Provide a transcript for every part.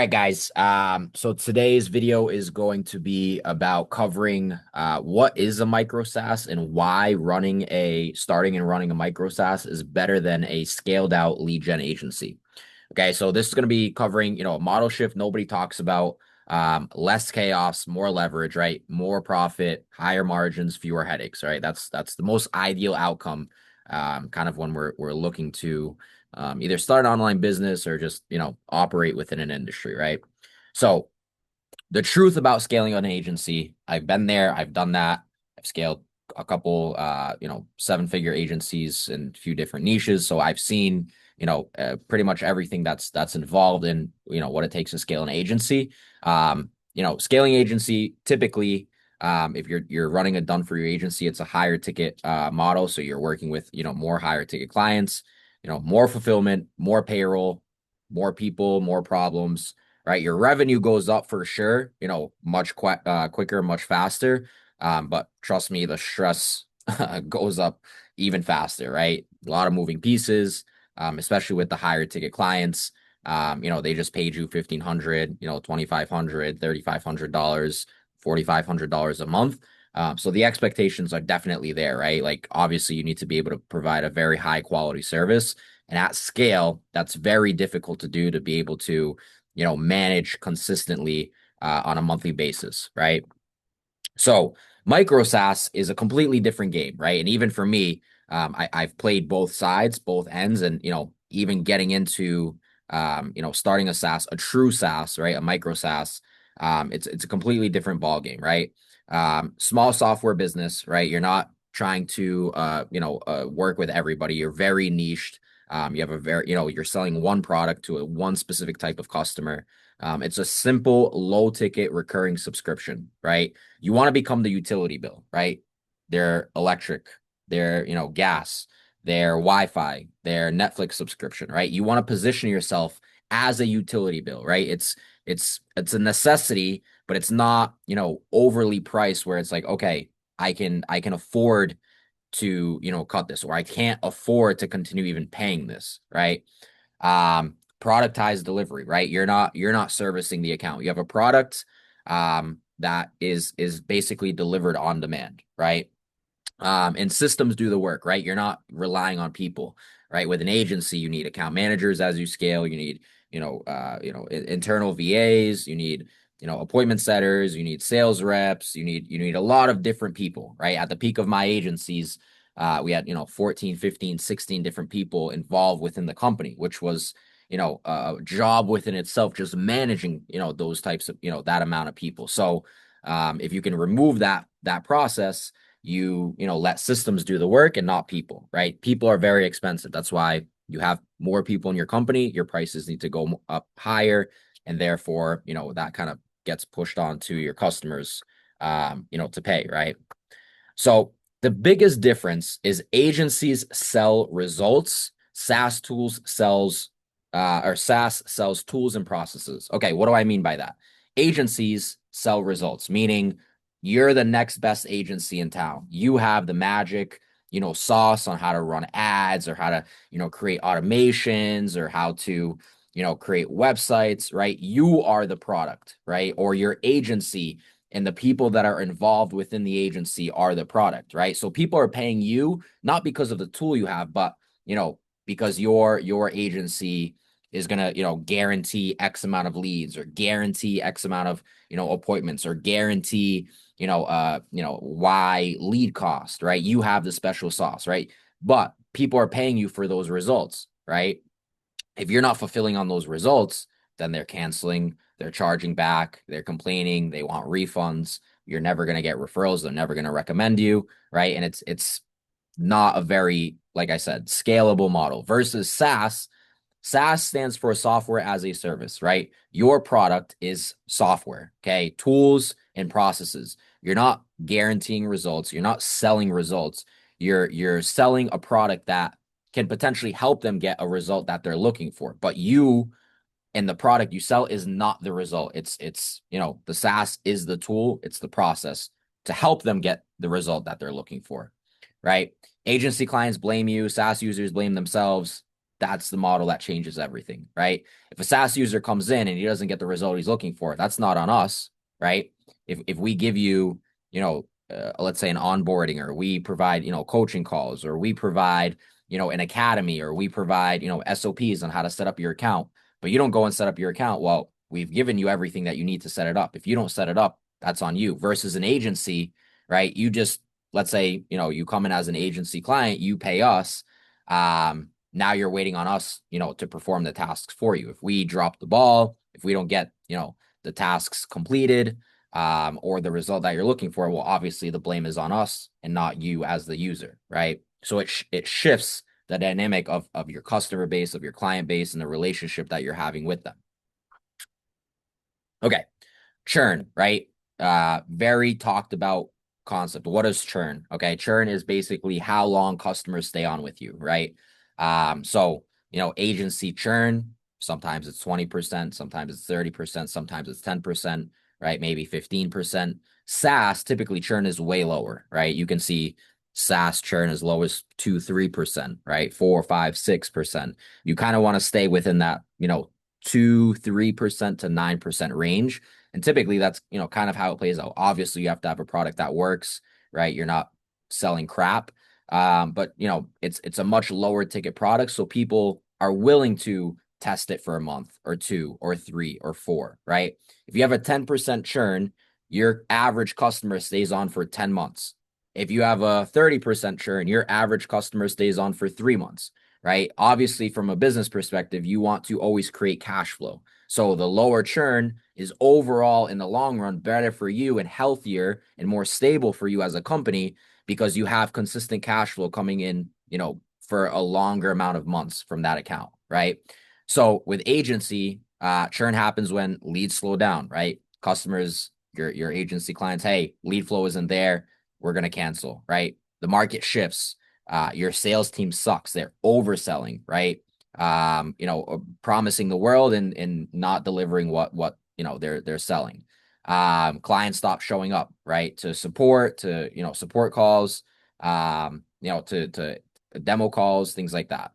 All right, guys. So today's video is going to be about covering what is a micro SaaS and why starting and running a micro SaaS is better than a scaled out lead gen agency. Okay, so this is going to be covering, a model shift nobody talks about, less chaos, more leverage, right? More profit, higher margins, fewer headaches, right? That's the most ideal outcome, kind of when we're looking to either start an online business or just, operate within an industry, right? So the truth about scaling an agency, I've been there, I've done that. I've scaled a couple, seven-figure agencies in a few different niches. So I've seen, pretty much everything that's involved in, what it takes to scale an agency. Scaling agency typically, if you're running a done for your agency, it's a higher ticket model. So you're working with, more higher ticket clients, more fulfillment, more payroll, more people, more problems, right? Your revenue goes up for sure, much quicker, much faster. But trust me, the stress goes up even faster, right? A lot of moving pieces, especially with the higher ticket clients. They just paid you 1,500, 2,500, $3,500, $4,500 a month. So the expectations are definitely there, right? Like obviously you need to be able to provide a very high quality service. And at scale, that's very difficult to do to be able to, manage consistently on a monthly basis, right? So micro SaaS is a completely different game, right? And even for me, I've played both sides, both ends, and even getting into starting a SaaS, a true SaaS, right? A micro SaaS, it's a completely different ball game, right? Small software business, right? You're not trying to work with everybody. You're very niched. You have a very, you're selling one product to one specific type of customer. It's a simple, low ticket recurring subscription, right? You want to become the utility bill, right? Their electric, their, gas, their Wi-Fi, their Netflix subscription, right? You want to position yourself as a utility bill, right? It's a necessity, but it's not, overly priced where it's like, okay, I can afford to, cut this, or I can't afford to continue even paying this, right? Productized delivery, right? You're not servicing the account. You have a product that is basically delivered on demand, right? And systems do the work, right? You're not relying on people, right? With an agency, you need account managers as you scale. You need, internal VAs. You need, appointment setters. You need sales reps. You need a lot of different people, right? At the peak of my agencies, we had, 14, 15, 16 different people involved within the company, which was, a job within itself, just managing, those types of, that amount of people. So, if you can remove that process, let systems do the work and not people, right? People are very expensive. That's why you have more people in your company, your prices need to go up higher, and therefore, that kind of gets pushed on to your customers, to pay, right? So the biggest difference is agencies sell results, SaaS sells tools and processes. Okay, what do I mean by that? Agencies sell results, meaning you're the next best agency in town. You have the magic, sauce on how to run ads or how to, create automations or how to, create websites, right? You are the product, right? Or your agency and the people that are involved within the agency are the product, right? So people are paying you not because of the tool you have, but, because your agency is going to, guarantee X amount of leads or guarantee X amount of, appointments or guarantee, Y lead cost, right? You have the special sauce, right? But people are paying you for those results, right? If you're not fulfilling on those results, then they're canceling, they're charging back, they're complaining, they want refunds. You're never going to get referrals. They're never going to recommend you, right? And it's not a very, like I said, scalable model versus SaaS. SaaS stands for software as a service, right? Your product is software, okay? Tools and processes. You're not guaranteeing results. You're not selling results. You're selling a product that can potentially help them get a result that they're looking for. But you and the product you sell is not the result. It's the SaaS is the tool, it's the process to help them get the result that they're looking for, right? Agency clients blame you, SaaS users blame themselves. that's the model that changes everything, right? If a SaaS user comes in and he doesn't get the result he's looking for, that's not on us, right? If we give you, let's say an onboarding, or we provide, coaching calls, or we provide, an academy, or we provide, SOPs on how to set up your account, but you don't go and set up your account, well, we've given you everything that you need to set it up. If you don't set it up, that's on you. Versus an agency, right? You just, let's say, you come in as an agency client, you pay us. Now you're waiting on us, to perform the tasks for you. If we drop the ball, if we don't get, the tasks completed, or the result that you're looking for, well, obviously the blame is on us and not you as the user, right? So it shifts the dynamic of your customer base, of your client base, and the relationship that you're having with them. Okay, churn, right? Very talked about concept. What is churn? Okay, churn is basically how long customers stay on with you, right? So agency churn, sometimes it's 20%, sometimes it's 30%, sometimes it's 10%, right? Maybe 15%. SaaS, typically churn is way lower, right? You can see SaaS churn as low as 2-3%, right? 4, 5, 6%. You kind of want to stay within that, 2-3% to 9% range. And typically that's, kind of how it plays out. Obviously, you have to have a product that works, right? You're not selling crap. But it's a much lower ticket product. So people are willing to test it for a month or 2 or 3 or 4, right? If you have a 10% churn, your average customer stays on for 10 months. If you have a 30% churn, your average customer stays on for 3 months, right? Obviously, from a business perspective, you want to always create cash flow. So the lower churn is overall in the long run better for you and healthier and more stable for you as a company, because you have consistent cash flow coming in, for a longer amount of months from that account, right? So with agency, churn happens when leads slow down, right? Customers, your agency clients, hey, lead flow isn't there, we're going to cancel, right? The market shifts. Your sales team sucks. They're overselling, right? Promising the world and not delivering what they're selling. Clients stop showing up, right? To support calls, to demo calls, things like that.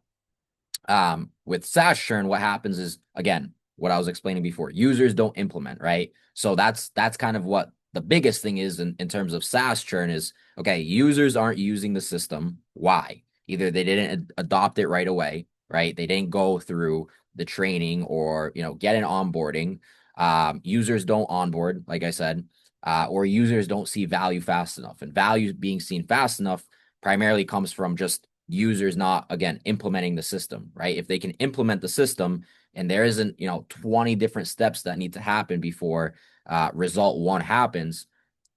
With SaaS churn, what happens is, again, what I was explaining before, users don't implement, right? So that's kind of what the biggest thing is in terms of SaaS churn is, okay, users aren't using the system. Why? Either they didn't adopt it right away, right? They didn't go through the training or, get an onboarding. Users don't onboard, like I said, or users don't see value fast enough. And value being seen fast enough primarily comes from just users not, again, implementing the system, right? If they can implement the system and there isn't, 20 different steps that need to happen before result 1 happens,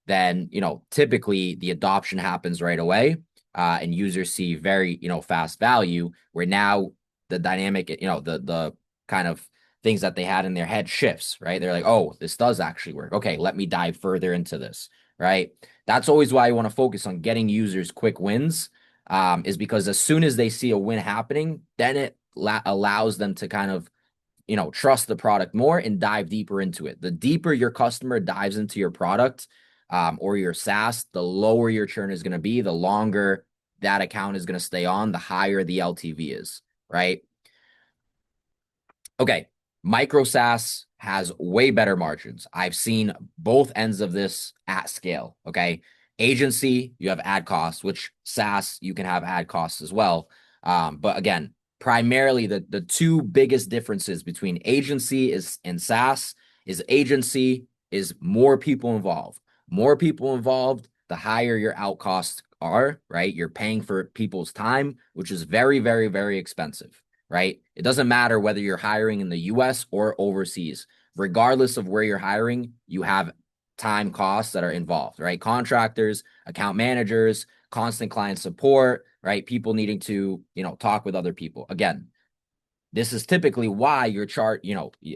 then, typically the adoption happens right away, and users see very, fast value, where now the dynamic, the kind of things that they had in their head shifts, right? They're like, oh, this does actually work. Okay, let me dive further into this, right? That's always why I want to focus on getting users quick wins, is because as soon as they see a win happening, then it allows them to kind of, trust the product more and dive deeper into it. The deeper your customer dives into your product, or your SaaS, the lower your churn is going to be, the longer that account is going to stay on, the higher the LTV is, right? Okay, Micro SaaS has way better margins. I've seen both ends of this at scale, okay? Agency, you have ad costs, which SaaS, you can have ad costs as well. But again, primarily the two biggest differences between agency and SaaS is agency is more people involved. More people involved, the higher your out costs are, right? You're paying for people's time, which is very, very, very expensive, right? It doesn't matter whether you're hiring in the US or overseas. Regardless of where you're hiring, you have time costs that are involved, right? Contractors, account managers, constant client support, right? People needing to, talk with other people. Again, this is typically why you're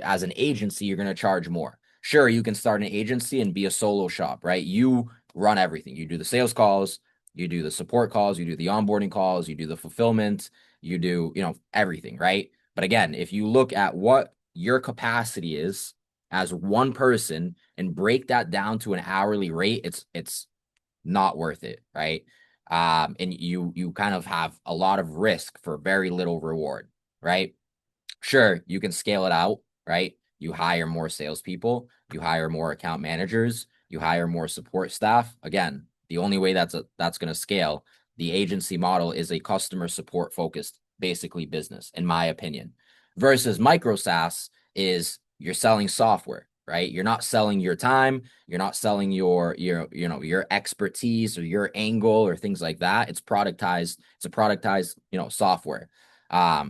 as an agency, you're going to charge more. Sure, you can start an agency and be a solo shop, right? You run everything. You do the sales calls, you do the support calls, you do the onboarding calls, you do the fulfillment, you do, everything, right? But again, if you look at what your capacity is as one person and break that down to an hourly rate, it's not worth it, right? And you kind of have a lot of risk for very little reward, right? Sure, you can scale it out, right? You hire more salespeople, you hire more account managers, you hire more support staff. Again, the only way that's going to scale, the agency model is a customer support focused, basically business, in my opinion. Versus micro SaaS is you're selling software, right? You're not selling your time, you're not selling your expertise or your angle or things like that. It's productized, it's a productized, software.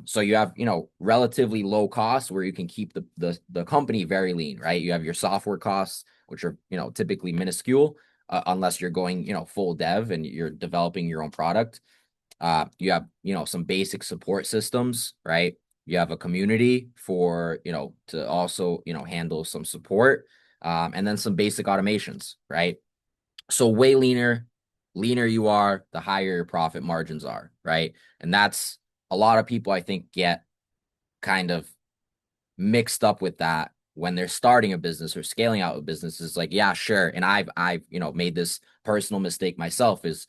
So you have, relatively low costs where you can keep the company very lean, right? You have your software costs, which are, typically minuscule, unless you're going, full dev and you're developing your own product. You have, some basic support systems, right? You have a community for, to also, handle some support, and then some basic automations, right? So way leaner you are, the higher your profit margins are, right? And that's a lot of people I think get kind of mixed up with that when they're starting a business or scaling out a business. Is like, yeah, sure. And I've made this personal mistake myself is,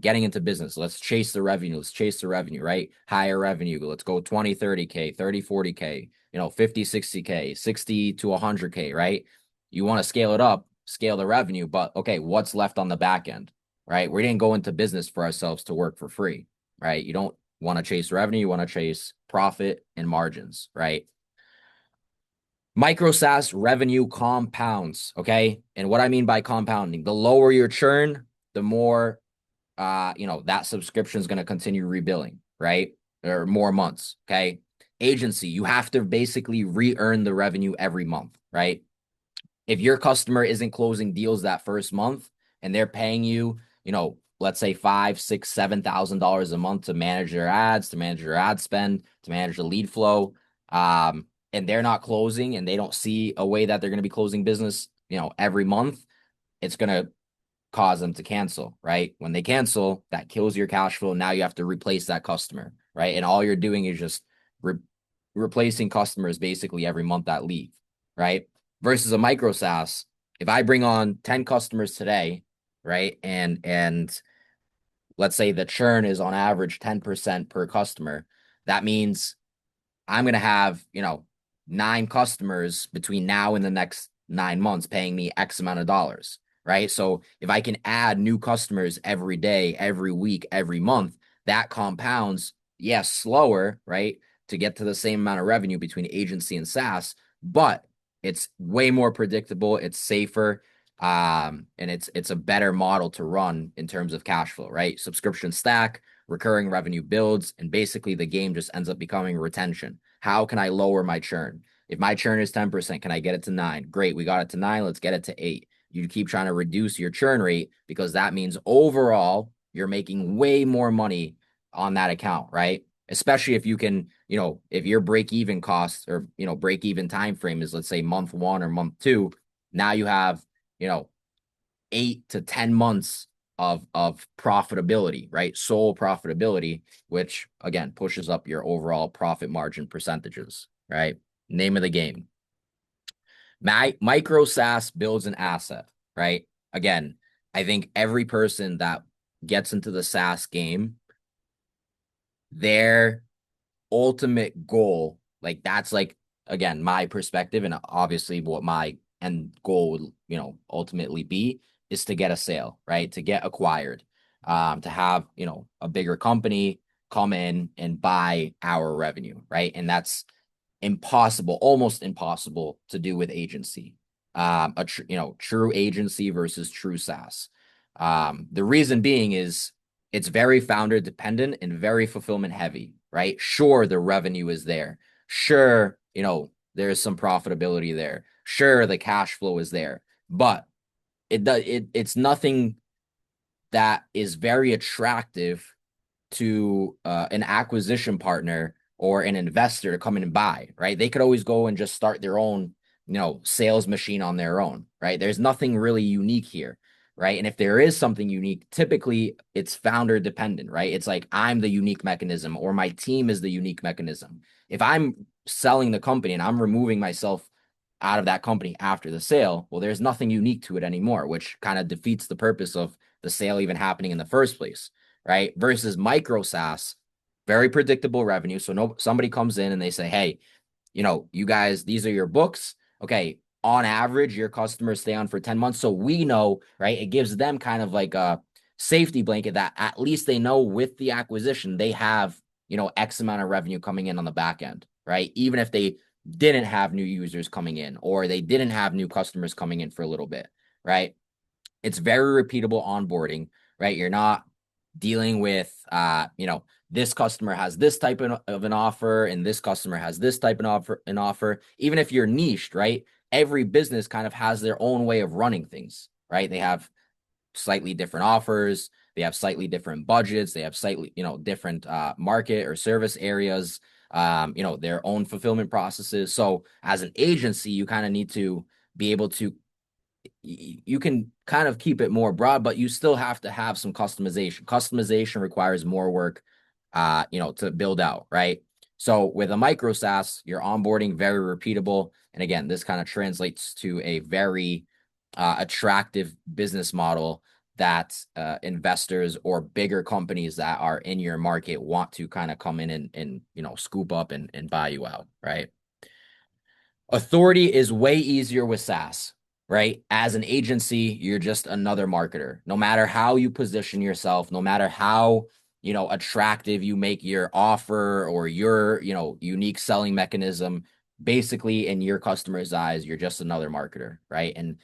getting into business. Let's chase the revenue. Let's chase the revenue, right? Higher revenue. Let's go 20, 30K, 30, 40K, 50, 60K, 60 to 100K, right? You want to scale it up, scale the revenue, but okay, what's left on the back end, right? We didn't go into business for ourselves to work for free, right? You don't want to chase revenue, you want to chase profit and margins, right? Micro SaaS revenue compounds, okay? And what I mean by compounding, the lower your churn, the more that subscription is going to continue rebilling, right? Or more months, okay? Agency, you have to basically re-earn the revenue every month, right? If your customer isn't closing deals that first month and they're paying you, let's say $5, $6, $7,000 a month to manage their ads, to manage their ad spend, to manage the lead flow, and they're not closing and they don't see a way that they're going to be closing business, every month, it's going to cause them to cancel, right? When they cancel, that kills your cash flow. Now you have to replace that customer, right? And all you're doing is just replacing customers basically every month that leave, right? Versus a micro SaaS, if I bring on 10 customers today, right? And let's say the churn is on average 10% per customer, that means I'm going to have, 9 customers between now and the next 9 months paying me X amount of dollars, right? So if I can add new customers every day, every week, every month, that compounds, yes, slower, right? To get to the same amount of revenue between agency and SaaS, but it's way more predictable. It's safer. And it's a better model to run in terms of cash flow, right? Subscription stack, recurring revenue builds, and basically the game just ends up becoming retention. How can I lower my churn? If my churn is 10%, can I get it to 9? Great, we got it to 9. Let's get it to 8. You keep trying to reduce your churn rate because that means overall you're making way more money on that account, right? Especially if you can, if your break even costs or, break even time frame is, let's say, month 1 or month 2, now you have, 8 to 10 months of profitability, right? Sole profitability, which again pushes up your overall profit margin percentages, right? Name of the game. Micro SaaS builds an asset, right? Again, I think every person that gets into the SaaS game, their ultimate goal, like that's like, again, my perspective and obviously what my end goal would, ultimately be is to get a sale, right? To get acquired, to have, a bigger company come in and buy our revenue, right? And that's impossible, almost impossible to do with agency. True agency versus true SaaS. The reason being is it's very founder dependent and very fulfillment heavy, right? Sure, the revenue is there. Sure, there's some profitability there. Sure, the cash flow is there, but it's nothing that is very attractive to an acquisition partner or an investor to come in and buy, right? They could always go and just start their own, sales machine on their own, right? There's nothing really unique here, right? And if there is something unique, typically it's founder dependent, right? It's like I'm the unique mechanism or my team is the unique mechanism. If I'm selling the company and I'm removing myself out of that company after the sale, well, there's nothing unique to it anymore, which kind of defeats the purpose of the sale even happening in the first place, right? Versus micro SaaS, very predictable revenue. So somebody comes in and they say, hey, you guys, these are your books. Okay. On average, your customers stay on for 10 months. So we know, right? It gives them kind of like a safety blanket that at least they know with the acquisition, they have, X amount of revenue coming in on the back end, right? Even if they didn't have new users coming in or they didn't have new customers coming in for a little bit, right? It's very repeatable onboarding, right? You're not dealing with, this customer has this type of an offer and this customer has this type of offer. Even if you're niched, right? Every business kind of has their own way of running things, right? They have slightly different offers. They have slightly different budgets. They have slightly, different market or service areas, their own fulfillment processes. So as an agency, you kind of need to be able to you can kind of keep it more broad, but you still have to have some customization. Customization requires more work, to build out, right? So with a micro SaaS, you're onboarding very repeatable. And again, this kind of translates to a very attractive business model that investors or bigger companies that are in your market want to kind of come in and scoop up and buy you out, right? Authority is way easier with SaaS, right? As an agency, you're just another marketer. No matter how you position yourself, no matter how, attractive you make your offer or your, unique selling mechanism, basically in your customer's eyes, you're just another marketer, right? And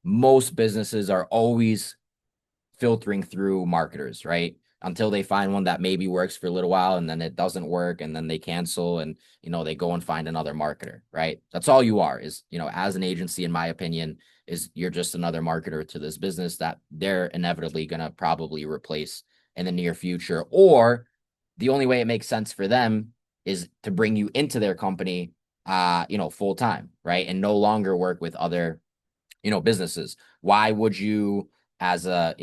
most businesses are always filtering through marketers, right? Until they find one that maybe works for a little while and then it doesn't work and then they cancel and they go and find another marketer, right? That's all you are is, as an agency, in my opinion, is you're just another marketer to this business that they're inevitably going to probably replace in the near future. Or the only way it makes sense for them is to bring you into their company, full time, right? And no longer work with other businesses. Why would you, as a,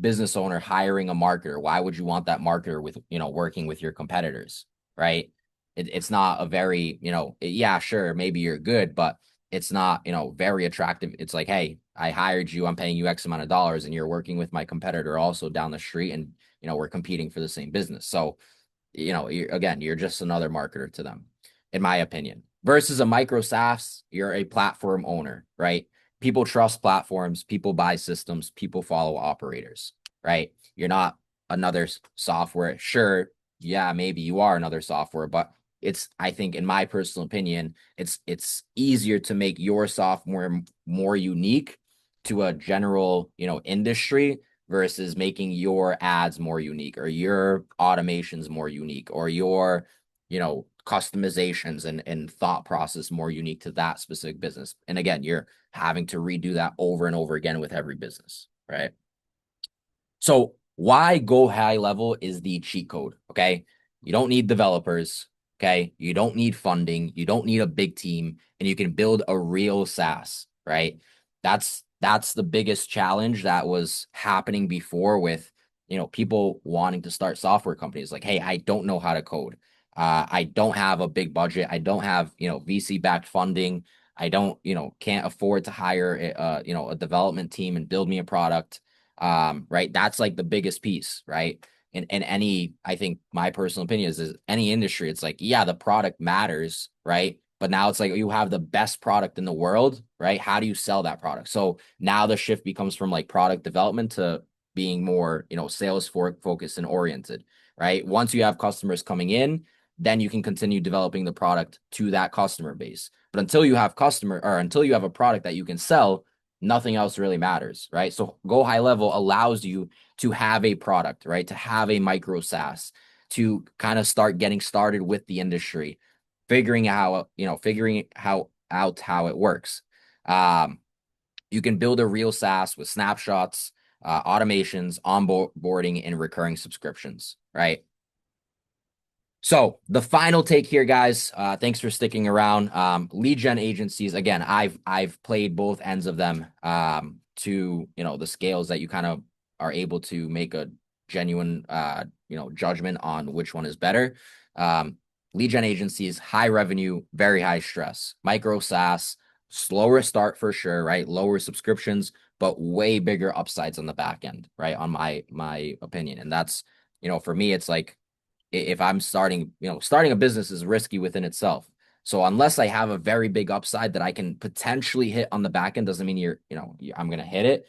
business owner hiring a marketer, why would you want that marketer with, working with your competitors, right? It's not a very, yeah, sure, maybe you're good, but it's not, very attractive. It's like, hey, I hired you, I'm paying you X amount of dollars, and you're working with my competitor also down the street, and, we're competing for the same business. So, you're just another marketer to them, in my opinion. Versus a micro SaaS, you're a platform owner, right? People trust platforms, people buy systems, people follow operators, right? You're not another software. Sure, yeah, maybe you are another software, but I think in my personal opinion, it's easier to make your software more unique to a general, industry versus making your ads more unique or your automations more unique or your, customizations and thought process more unique to that specific business. And again, you're having to redo that over and over again with every business, right? So why GoHighLevel is the cheat code, okay? You don't need developers, okay? You don't need funding, you don't need a big team, and you can build a real SaaS, right? That's the biggest challenge that was happening before with, people wanting to start software companies. Like, hey, I don't know how to code. I don't have a big budget. I don't have, VC-backed funding. I don't, can't afford to hire a development team and build me a product. Right. That's like the biggest piece, right? And any, I think my personal opinion is any industry, it's like, yeah, the product matters, right? But now it's like you have the best product in the world, right? How do you sell that product? So now the shift becomes from like product development to being more, sales focused and oriented, right? Once you have customers coming in, then you can continue developing the product to that customer base. But until you have until you have a product that you can sell, nothing else really matters, right? So GoHighLevel allows you to have a product, right? To have a micro SaaS, to kind of start getting started with the industry, figuring out how it works. You can build a real SaaS with snapshots, automations, onboarding, and recurring subscriptions, right? So the final take here, guys. Thanks for sticking around. Lead gen agencies. Again, I've played both ends of them to the scales that you kind of are able to make a genuine judgment on which one is better. Lead gen agencies, high revenue, very high stress. Micro SaaS, slower start for sure, right? Lower subscriptions, but way bigger upsides on the back end, right? On my opinion, and that's for me, it's like if I'm starting, starting a business is risky within itself. So unless I have a very big upside that I can potentially hit on the back end, doesn't mean I'm going to hit it.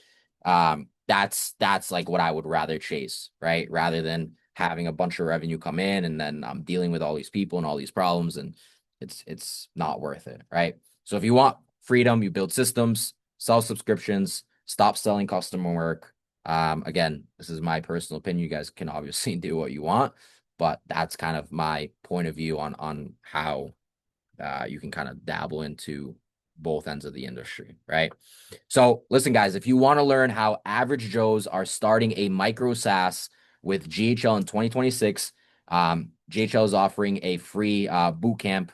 That's like what I would rather chase, right? Rather than having a bunch of revenue come in and then I'm dealing with all these people and all these problems, and it's not worth it, right? So if you want freedom, you build systems, sell subscriptions, stop selling customer work. Again, this is my personal opinion. You guys can obviously do what you want, but that's kind of my point of view on how you can kind of dabble into both ends of the industry, right? So listen, guys, if you want to learn how average Joes are starting a micro SaaS with GHL in 2026, GHL is offering a free boot camp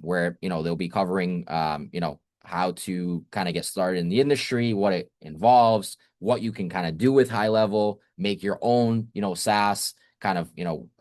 where they'll be covering how to kind of get started in the industry, what it involves, what you can kind of do with high level, make your own SaaS, kind of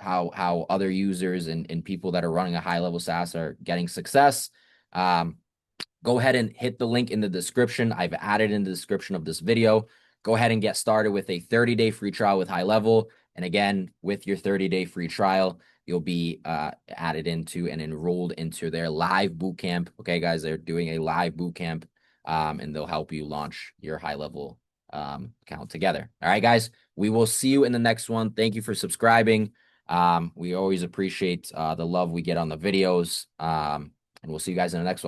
how other users and people that are running a high level SaaS are getting success. Go ahead and hit the link in the description. I've added in the description of this video. Go ahead and get started with a 30-day free trial with High Level. And again, with your 30-day free trial, you'll be added into and enrolled into their live bootcamp. Okay, guys, they're doing a live bootcamp, and they'll help you launch your High Level account together. All right, guys, we will see you in the next one. Thank you for subscribing. We always appreciate the love we get on the videos, and we'll see you guys in the next one.